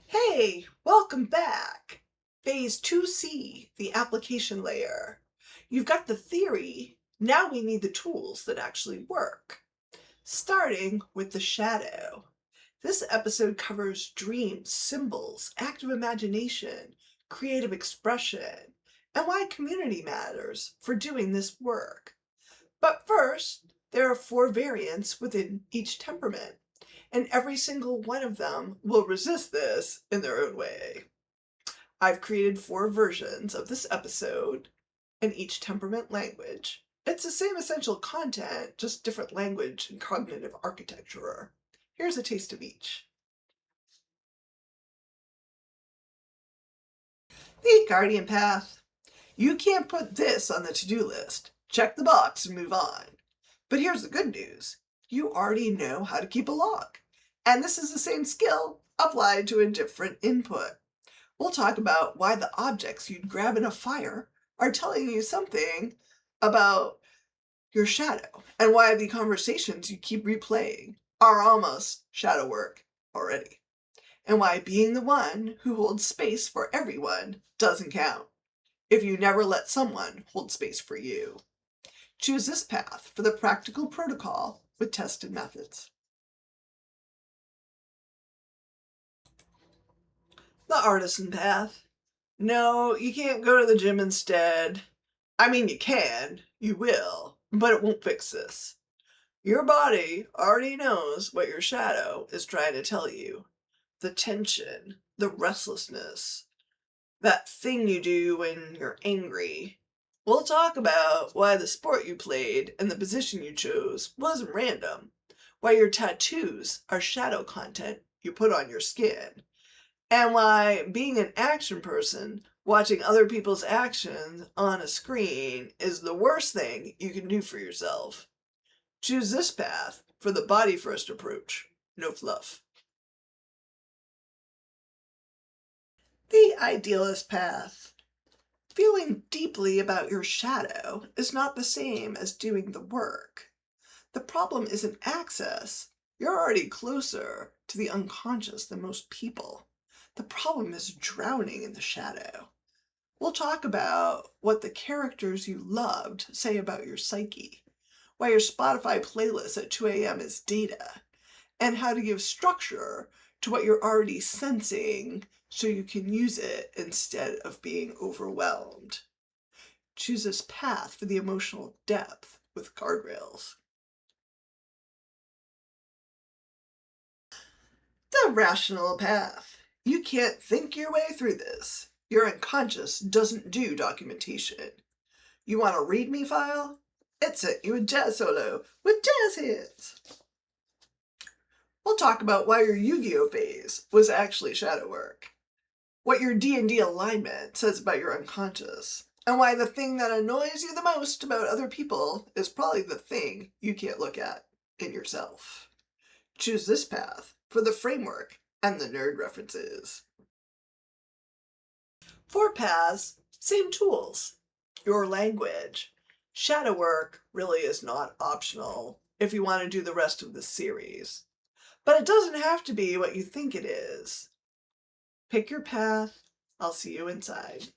Hey, welcome back. Phase 2C, the application layer. You've got the theory, now we need the tools that actually work. Starting with the shadow. This episode covers dreams, symbols, active imagination, creative expression, and why community matters for doing this work. But first, there are 4 variants within each temperament, and every single one of them will resist this in their own way. I've created 4 versions of this episode in each temperament language. It's the same essential content, just different language and cognitive architecture. Here's a taste of each. The Guardian Path. You can't put this on the to-do list. Check the box and move on. But here's the good news. You already know how to keep a log. And this is the same skill applied to a different input. We'll talk about why the objects you'd grab in a fire are telling you something about your shadow, and why the conversations you keep replaying are almost shadow work already, and why being the one who holds space for everyone doesn't count if you never let someone hold space for you. Choose this path for the practical protocol with tested methods. The artisan path. No, you can't go to the gym instead. I mean, you can, you will, but it won't fix this. Your body already knows what your shadow is trying to tell you. The tension, the restlessness, that thing you do when you're angry. We'll talk about why the sport you played and the position you chose wasn't random, why your tattoos are shadow content you put on your skin, and why being an action person watching other people's actions on a screen is the worst thing you can do for yourself. Choose this path for the body first approach. No fluff. The idealist path. Feeling deeply about your shadow is not the same as doing the work. The problem isn't access. You're already closer to the unconscious than most people. The problem is drowning in the shadow. We'll talk about what the characters you loved say about your psyche, why your Spotify playlist at 2 a.m. is data, and how to give structure to what you're already sensing so you can use it instead of being overwhelmed. Choose this path for the emotional depth with guardrails. The rational path. You can't think your way through this. Your unconscious doesn't do documentation. You want a README file? It sent you a jazz solo with jazz hands. We'll talk about why your Yu-Gi-Oh phase was actually shadow work, what your D&D alignment says about your unconscious, and why the thing that annoys you the most about other people is probably the thing you can't look at in yourself. Choose this path for the framework and the nerd references. 4 paths, same tools. Your language. Shadow work really is not optional if you want to do the rest of the series. But it doesn't have to be what you think it is. Pick your path. I'll see you inside.